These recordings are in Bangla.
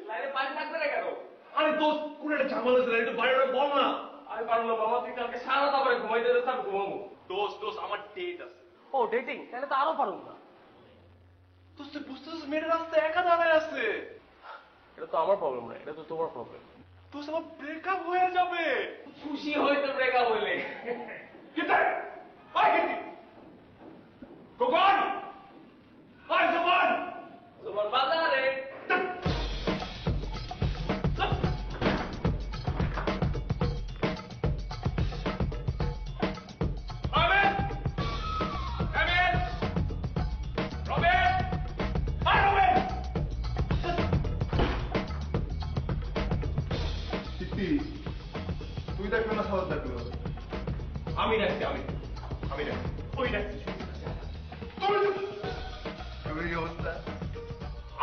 লাইনে পানি থাকবে না কেন? আরে দোস্ত কোন একটা ঝামেলা আছে একটু বাইরে বল না। আমি পারবো না মামা, তুই কালকে সারা রাত আবার ঘুমাইতে যেতে আমি ঘুমাবো। দোস্ত আমার ডেট আছে। ও ডেটিং, তাহলে তো আরো পারুম না। দোস্ত তুই বুঝতেছিস মেয়েটা রাস্তায় একা দাঁড়ায় আছে। এটা তো আমার প্রবলেম না, এটা তো তোমার প্রবলেম। দোস্ত আমার ব্রেকআপ হয়ে যাবে। খুশি হইতে ব্রেকআপ হইলে কিতে আয় কিতে কোকন আয় জবান তোমার বাজারে তুই দেখবে না সাদা দেখবে আমি ডাকছি আমি ডাকছি ওই ডাকছি এই অবস্থা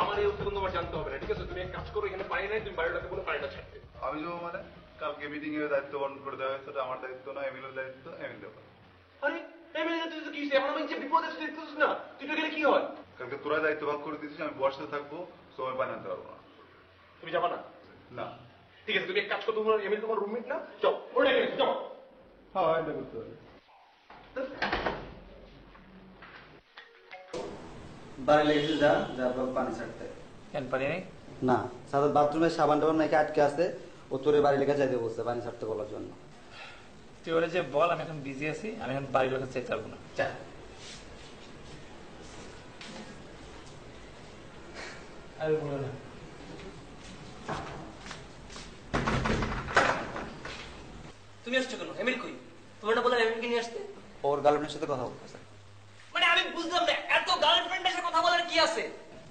আমার এই অবস্থা তোমার জানতে হবে না, ঠিক আছে? তুমি এক কাজ করো, এখানে পানি নাই, তুমি বাড়িটাতে কোনো পানিটা ছাড়বে। আমি যাবো মানে কালকে মিটিং এর দায়িত্ব বন্ধ করে দেওয়া হয়েছে, এটা আমার দায়িত্ব না, এমিলের দায়িত্ব, এমিল দেবো। আরে এমএলএ তুই তো কি এখন আমি যে বিপদে দেখতেছিস না, তুই তো গেলে কি হয়? কালকে তোরা দায়িত্ব ভাগ করে দিয়েছিস, আমি বর্ষা থাকবো, সময় পানি আনতে পারবো না। তুমি যাবা না? না ঠিক আছে, তুমি এক কাজ করো, তোমার এমএলএ তোমার রুমমেট না, যাও ওটা গেলে যাও। হ্যাঁ এটা করতে হবে। বাড়ি লেগেছে যা যারপর পানি ছাড়তে। কেন পানি নেই? না সাদা বাথরুমে সাবান টাবান নাকি আটকে আছে, ও তোরে বাড়ি লেগে যাইতে বলছে পানি ছাড়তে বলার জন্য। তুই ওরা যে বল আমি এখন বিজি আছি, আমি এখন বাড়ির লোকের চাইতে পারবো না। যা। আর বলো না। তুমি আসছো কেন? এমিল কই? তোমার না বললাম এমিলকে নিয়ে আসতে? ওর গার্লফ্রেন্ডের সাথে কথা বলতেছে। মানে আমি বুঝলাম না, এত গার্লফ্রেন্ডের সাথে কথা বলার কি আছে?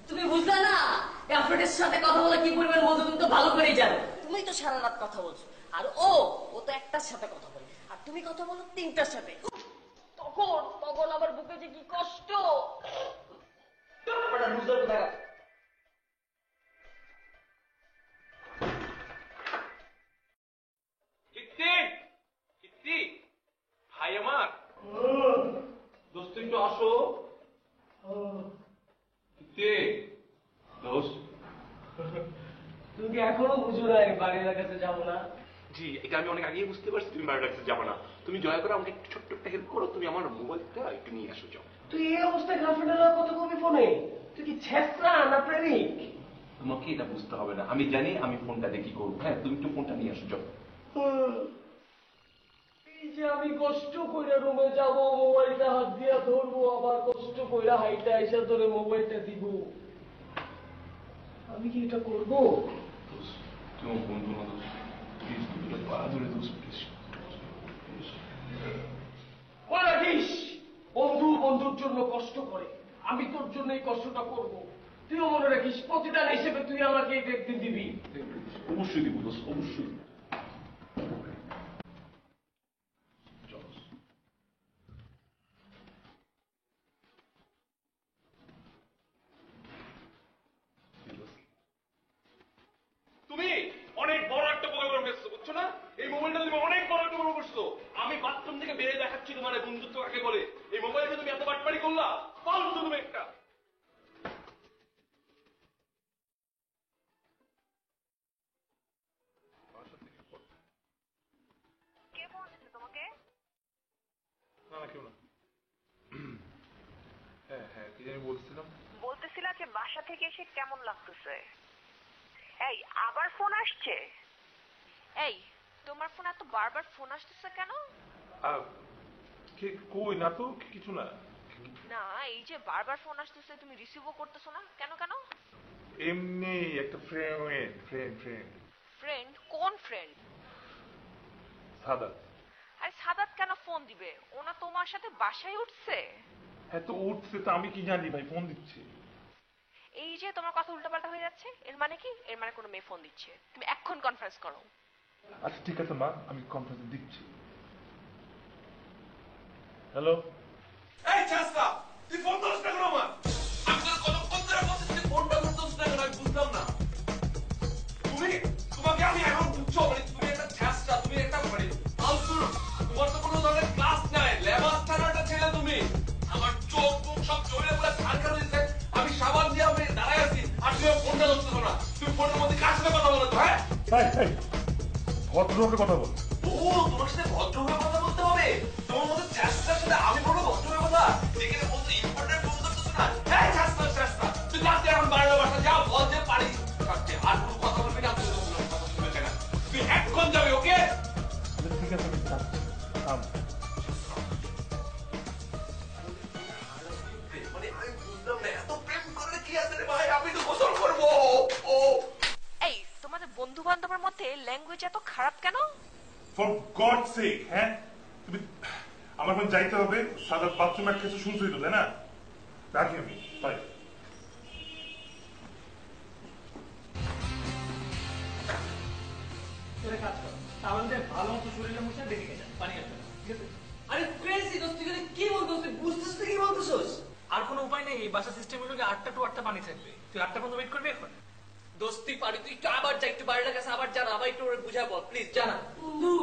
তুমি বুঝলা না গার্লফ্রেন্ডের সাথে কথা বলে কি পরিমাণ মজা, তুমি তো ভালো করেই জানো। তুমি তো সারা রাত কথা বলছো, আর ও তো একটার সাথে কথা বলে, আর তুমি কথা বলো তিনটার সাথে। তখন আমার বুকে যে কি কষ্ট। ভাই আমার দোস্ত একটু আসো। তুমি কি এখনো বুঝো না বাড়ির কাছে যাবো না? জি, এটা আমি অনেক আগেই বুঝতে পারছি তুমি বাড়ির কাছে যাবো না। তুমি দয়া করে আমাকে একটু ছোট্ট একটা হেল্প করো, তুমি আমার মোবাইলটা একটু নিয়ে আসো। যাও। তুই এই অবস্থায় গার্লফ্রেন্ডের কথা বলবি ফোনে? তুই কি ছেঁচড়া না প্রেমিক? তোমাকে এটা বুঝতে হবে না, আমি জানি আমি ফোনটা দিয়ে কি করবো। হ্যাঁ, তুমি একটু ফোনটা নিয়ে আসো। যাও। এই যে আমি কষ্ট করে রুমে যাব, মোবাইলটা হাত দিয়া ধরবো, আবার কষ্ট করে হাইটা আইসা ধরে মোবাইলটা দিব, আমি কি এটা করবো? তুমি বন্ধু না দোষ, প্লিজ তুমি পা ধরে দোষ, প্লিজ। রাখিস বন্ধু বন্ধুর জন্য কষ্ট করে, আমি তোর জন্য এই কষ্টটা করব। তুইও মনে রাখিস প্রতিদান হিসেবে তুই আমাকে একদিন দিবি। অবশ্যই দিব দোষ, অবশ্যই। তুমি অনেক বড় একটা প্রোগ্রাম ফেলছো, বুঝছো না? এই মোবাইলটা তুমি অনেক বড় একটা প্রোগ্রাম করছো। আমি বাথরুম থেকে বেরিয়ে দেখাচ্ছি তোমার বন্ধুত্ব কাকে বলে। এই মোবাইলটা তুমি এত বাটপাড়ি করলা, পাল্টো তুমি একটা। কে বলছে তোমাকে? না না, কেউ না। হ্যাঁ হ্যাঁ, কি জানি বলছিলাম। বলতেছিলা যে বাসা থেকে এসে কেমন লাগতেছে। এই আবার ফোন আসছে? এই তোমার ফোন এত বারবার ফোন আসতেছে কেন? কই না তো, কিছু না। না এই যে বারবার ফোন আসতেছে তুমি রিসিভও করতেছো না কেন? কেন? এমনি একটা ফ্রেন্ড। ফ্রেন্ড? কোন ফ্রেন্ড? সাদাত। আরে সাদাত কেন ফোন দিবে? ওনা তোমার সাথে বাসায় উঠছে? হ্যাঁ তো উঠছে, তো আমি কি জানি ভাই, ফোন দিচ্ছে। এই যে তোমার কথা উল্টাপাল্টা হয়ে যাচ্ছে, এর মানে কি? এর মানে কোনো মেয়ে ফোন দিচ্ছে। তুমি এখন কনফারেন্স করো। আচ্ছা ঠিক আছে মা, আমি কনফারেন্স দিচ্ছি। হ্যালো। এই চাচা, তুই ফোন ধরছ না কেন আমার? আমি তোর কতক্ষণ ধরে বলছি তুই ফোনটা ধরছ না কেন? আমি বুঝলাম না। তোমাকে আমি এখন বুঝছো, মানে তুমি একটা চাচা, তুমি একটা মানে ফালতু, তোমার তো কোনো ধরনের ক্লাস নাই, লেবাস ছাড়াটা ছেলে তুমি। আমার চোখ মুখ সব চলে পুরো ছাড়খাড় হয়েছে, আমি সাবান দিয়ে আমি দাঁড়ায় আছি আর তুমি ফোনটা ধরছ বুঝতেছো না? তুমি ফোনের মধ্যে কার সাথে কথা বলো তো, হ্যাঁ? ভদ্রভাবে কথা বল। ও, তোমার সাথে ভদ্রভাবে কথা বলতে হবে? তোমার মতো চেষ্টার সাথে আমি বলবো ভদ্রভাবে কথা? যেখানে বলতো ইম্পর্টেন্ট ফোন করতেছো না? হ্যাঁ, চেষ্টা। তুই রাতে এখন বাড়ির বাসা যাও, বল যে পারি কাটতে। আর কোনো কথা বলবি না, তুই কোনো কথা শুনবে না। তুই এখন যাবে, ওকে? ঠিক আছে, আমি যাচ্ছি। থাম। মানে আমি বুঝলাম না, এত প্রেম করলে কি আছে রে ভাই? আমি তো গোসল করবো। ও এই তোমাদের বন্ধু বান্ধবের মধ্যে ল্যাঙ্গুয়েজ এত খারাপ কেন? ফর গড সেক, হ্যাঁ? তুমি আমার এখন যাইতে হবে, সাদা বাথরুমে কিছু শুনছই তো, তাই না? রাখি আমি, বাই। ভালো মতো শরীরে মুছে দেখে যা পানি আসবে না, ঠিক আছে? আরে ক্রেজি দোস্ত, তুই কি বলছিস? তুই বুঝতেছিস না কি বলতেছিস? আর কোনো উপায় নেই, এই বাসা সিস্টেম হলো 8টা টু 8টা পানি থাকবে। তুই 8টা পর্যন্ত ওয়েট করবি এখন? দোস্ত তুই পারি, তুই একটু আবার যা, একটু বাড়ির কাছে আবার জানা, আবার একটু ওরে বুঝা বল প্লিজ, জানা। বন্ধু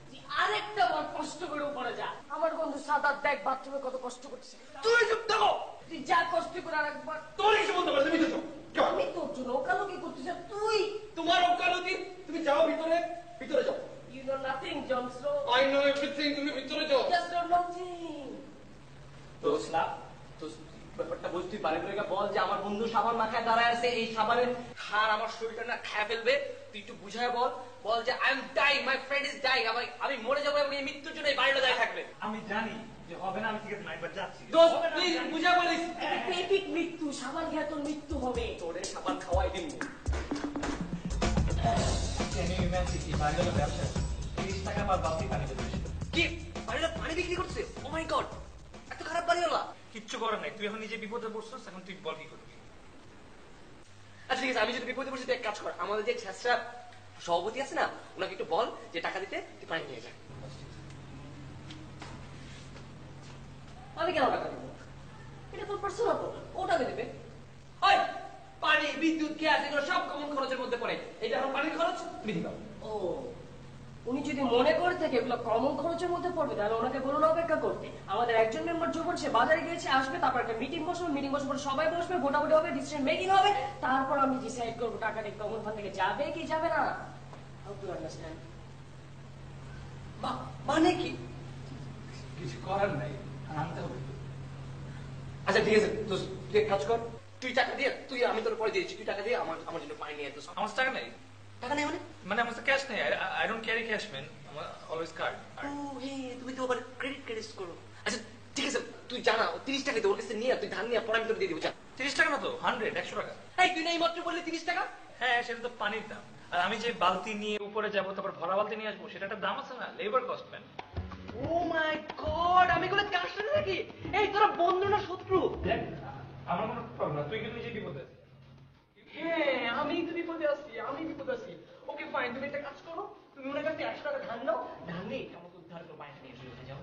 তুই আরেকটা বার কষ্ট করে উপরে যা। আমার বন্ধু সাদাত দেখ বাথরুমে কত কষ্ট করছে। তুই চুপ থাকো। তুই যা কষ্ট করে আরেকবার। তোর এসে বলতে পারছিস, তুমি তো চুপ। আমি তোর জন্য ওকালতি করতেছি, তুই তোমার ওকালতি, তুমি যাও ভিতরে, ভিতরে যাও। You know nothing Johnson, I know everything, তুমি ভিতরে যাও। Just know nothing. দোস্ত না, দোস্ত ব্যাপারটা বুঝ, তুই বাড়ি করে বল যে আমার বন্ধু সাবান মাখায় দাঁড়ায় আছে, এই সাবানের হার আমার শরীরটা না খেয়ে ফেলবে। তুই একটু বুঝায় বল, বল যে I am dying, my friend is dyeing, আমি মরে যাবো এবং এই মৃত্যুর জন্য এই বাড়িটা দাঁড়িয়ে থাকবে। আমি জানি যে হবে না, আমি ঠিক আছে না, একবার যাচ্ছি। দোস্ত প্লিজ বুঝা বলিস। পেপিক মৃত্যু, সাবান খেয়ে তোর মৃত্যু হবে। তোরে সাবান খাওয়াই দিন। ব্যবসা 30 টাকা বা বাকি পানি দেবে। কি বাড়িটা পানি বিক্রি করছে? ও মাই গড, এত খারাপ বাড়িওয়ালা। কিচ্ছু করার নাই, তুই এখন নিজে বিপদে পড়ছিস, এখন তুই বল কি করবি? আচ্ছা ঠিক আছে, আমি যদি বিপদে পড়ছি তুই এক কাজ কর, আমাদের যে ছেসরা সভাপতি আছে না, ওনাকে একটু বল যে টাকা দিতে, তুই পানি নিয়ে যা। আমি কেন টাকা দেবো? এটা তোর পার্সোনাল প্রবলেম, ও টাকা দেবে। ওই পানি, বিদ্যুৎ, গ্যাস এগুলো সব কমন খরচের মধ্যে পড়ে। এটা এখন পানির খরচ, তুমি দিবা। ও, উনি যদি মনে করে থাকে এগুলো কমন খরচের মধ্যে পড়বে, তাহলে ওনাকে বলুন অপেক্ষা করতে। আমাদের একজন মেম্বার যখন সে বাজারে গিয়েছে, আসবে, তারপর একটা মিটিং বসবে, মিটিং বসে পরে সবাই বসবে, ভোটাভুটি হবে, ডিসিশন মেকিং হবে, তারপর আমি ডিসাইড করবো টাকাটা কমন ফান্ড থেকে যাবে কি যাবে না। How to understand? মানে কি? কিছু করার নাই, আনতে হবে। আচ্ছা ঠিক আছে দোস্ত, তুই এক কাজ কর, তুই টাকা দিয়ে, তুই আমি তোর পরে দিয়েছি, তুই টাকা দিয়ে আমার জন্য পানি নিয়ে দোস্ত। আমার টাকা নেই, টাকা নেই মানে? মানে আমার ক্যাশ নেই। I don't carry cash man, আমার অলওয়েজ কার্ড। ও হে, তুমি তো আবার ক্রেডিট করো। আচ্ছা ঠিক আছে, তুই জানা ও 30 টাকা দিয়ে ওর কাছে নিয়ে, তুই ধান নিয়ে পরে আমি তোর দিয়ে দিব। 30 টাকা না তো, 100 টাকা। এই তুই না এই মাত্র বললি 30 টাকা? হ্যাঁ, সেটা তো পানির দাম। আর আমি যে বালতি নিয়ে উপরে যাবো, তারপর ভরা বালতি নিয়ে আসবো, সেটা একটা দাম আছে না, লেবার কস্ট ম্যান। ও মাই গড, আমি এগুলো কার সাথে থাকি? এই তোরা বন্ধু না শত্রু? দেখ, আমার কোনো প্রবলেম না, তুই কিন্তু নিজে বিপদে আছিস। হ্যাঁ, আমি তো বিপদে আছি, আমি বিপদে আছি। ওকে ফাইন, তুমি একটা কাজ করো, তুমি ওনার কাছে 100 টাকা ধান নাও, ধান নিয়ে আমাকে উদ্ধার করো, বাইরে নিয়ে এসে যাও।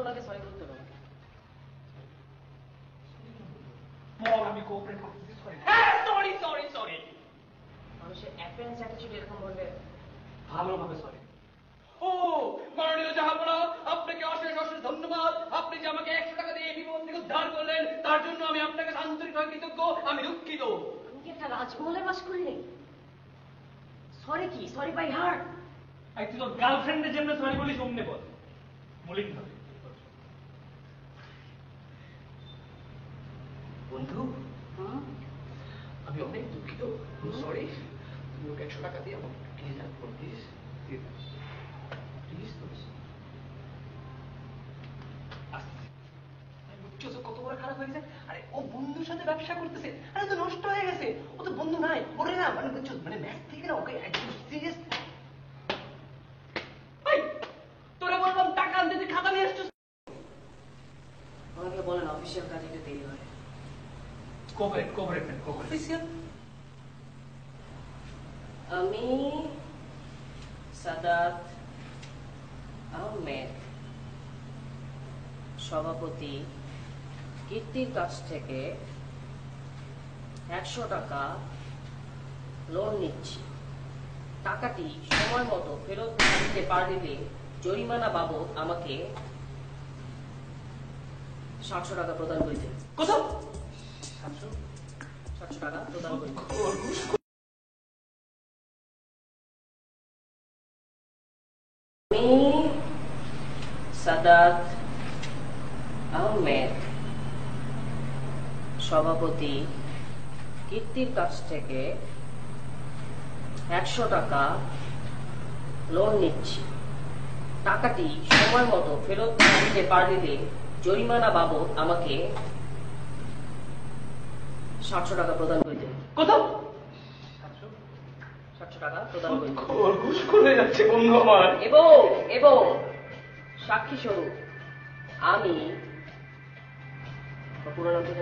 ওনাকে সরি বলতে হবে। বল, আমি কোঅপারেট করতেছি, সরি। হ্যাঁ, সরি। মানুষের অ্যাপিয়ারেন্স অ্যাটিটিউড এরকম বললে ভালোভাবে সরি। ও মাননীয় জাহাপনা, আপনাকে অশেষ ধন্যবাদ। আপনি যে আমাকে 100 টাকা দিয়ে এই বিপদ থেকে উদ্ধার করলেন, তার জন্য আমি আপনাকে আন্তরিকভাবে কৃতজ্ঞ। আমি দুঃখিত। আমি কি একটা রাজমহলে বাস করি নাকি? সরি কি? Sorry bye heart. আর তুই তোর গার্লফ্রেন্ডের জন্য সরি বলিস, অমনে বল, মলিন ভাবে। বন্ধু আমি অনেক দুঃখিত, সরি। তুমি ওকে 100 টাকা দিয়ে আমাকে কিনে যান প্লিজ, প্লিজ। কত বড় খারাপ হয়ে গেছে। আরে ও বন্ধুর সাথে ব্যবসা করতেছে, আরে তো নষ্ট হয়ে গেছে, ও তো বন্ধু নাই। ওরে না মানে বুঝছো, মানে ম্যাচ থেকে না ওকে একদম সিরিয়াস। তোরা বললাম টাকা আনতে, তুই খাতা নিয়ে আসছিস। আমাকে বলেন অফিসিয়াল কাজে একটু দেরি হয়। কোঅপারেট। অফিসিয়াল? আমি সাদাত আহমেদ, সভাপতি, কীর্তির কাছ থেকে 100 টাকা লোন নিচ্ছি। টাকাটি সময় মতো ফেরত না দিতে পারলে জরিমানা বাবদ আমাকে 700 টাকা প্রদান করিতে। কত? 700 টাকা প্রদান করিতে। আমি সাদাত আহমেদ সভাপতি কীর্তির কাছ থেকে 100 টাকা লোন নিচ্ছি। টাকাটি সময় মতো ফেরত দিতে পারলে জরিমানা বাবদ আমাকে 700 টাকা প্রদান করিতে। কত? 700 টাকা প্রদান করিতে। খরগোশ করে যাচ্ছে বন্ধু আমার। এবং সাক্ষী স্বরূপ আমি পুরো নাম কি?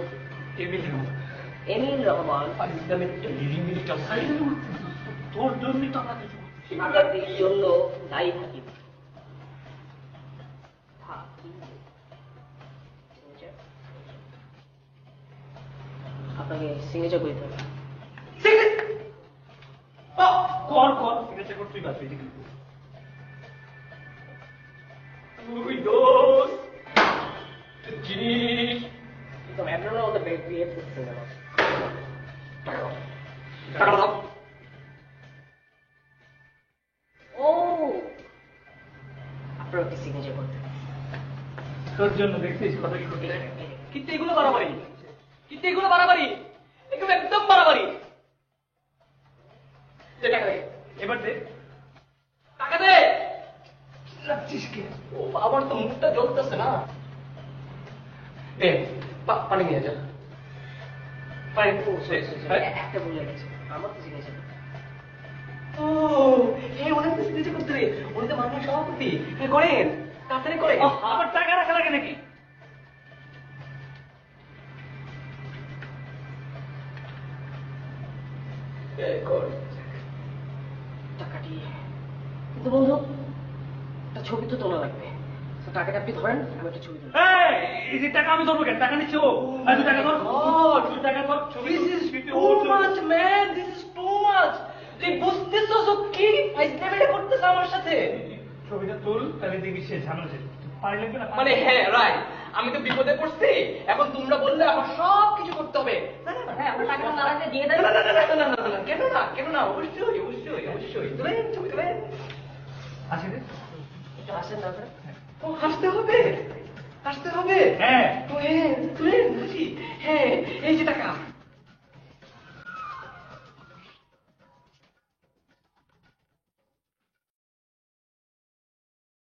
এমিল রহমান তোর জন্য টাকা আঘাতের জন্য দায়ী থাকি। আপনাকে সিগনেচার করতে হবে। কর সিগনেচার কর, তুই বাদ দিবি কিন্তু। তুই দোস্ত জিনিস কিন্তু আপনারা ওদের বিহেভ করতেছেন না। টাকা দাও। ও আপনারা কি সিগনেচার করতে হবে? তোর জন্য দেখছিস কথা কি করতে কিন্তু এগুলো বাড়াবাড়ি, কিন্তু এগুলো বাড়াবাড়ি, এগুলো একদম বাড়াবাড়ি। টাকা দে, এবার দে টাকা দে। লাগছিস কে? ও আমার তো মুখটা জ্বলতেছে না। দে পানি নিয়ে যা। পানি একটা ভুল হয়ে গেছে, আমার তো সিগনেচার করতে হবে। ও হে অনেক সিগনেচার করতে রে, উনি তো মাননীয় সভাপতি। হ্যাঁ করেন, তাড়াতাড়ি করে। আবার টাকা রাখা লাগে নাকি? টাকাটি কিন্তু বন্ধু একটা ছবি তো তোলা লাগবে। তো টাকাটা আপনি ধরেন, আমি একটা ছবি তুলি। এই যে টাকা আমি ধরবো কেন? টাকা নিচ্ছি ও। তুই টাকা ধর, তুই টাকা ধর। This is too much, man. This is too much. তুই বুঝতেছস ও কি ফাইজলামিটা করতেছ আমার সাথে? ছবিটা তুল, তাহলে দেখবি সে ঝামেলা শেষ। পানি লাগবে না? মানে হ্যাঁ রাইট, আমি তো বিপদে পড়ছি, এখন তোমরা বললে আমার সব কিছু করতে হবে। হ্যাঁ, আপনার টাকাটা না রাখলে দিয়ে দেন। না, কেন না, অবশ্যই তুলেন, ছবি তুলেন। আসি রে। একটু হাসেন না আপনারা। ও হাসতে হবে, হ্যাঁ। তুলেন, হাসি। হ্যাঁ, এই যে টাকা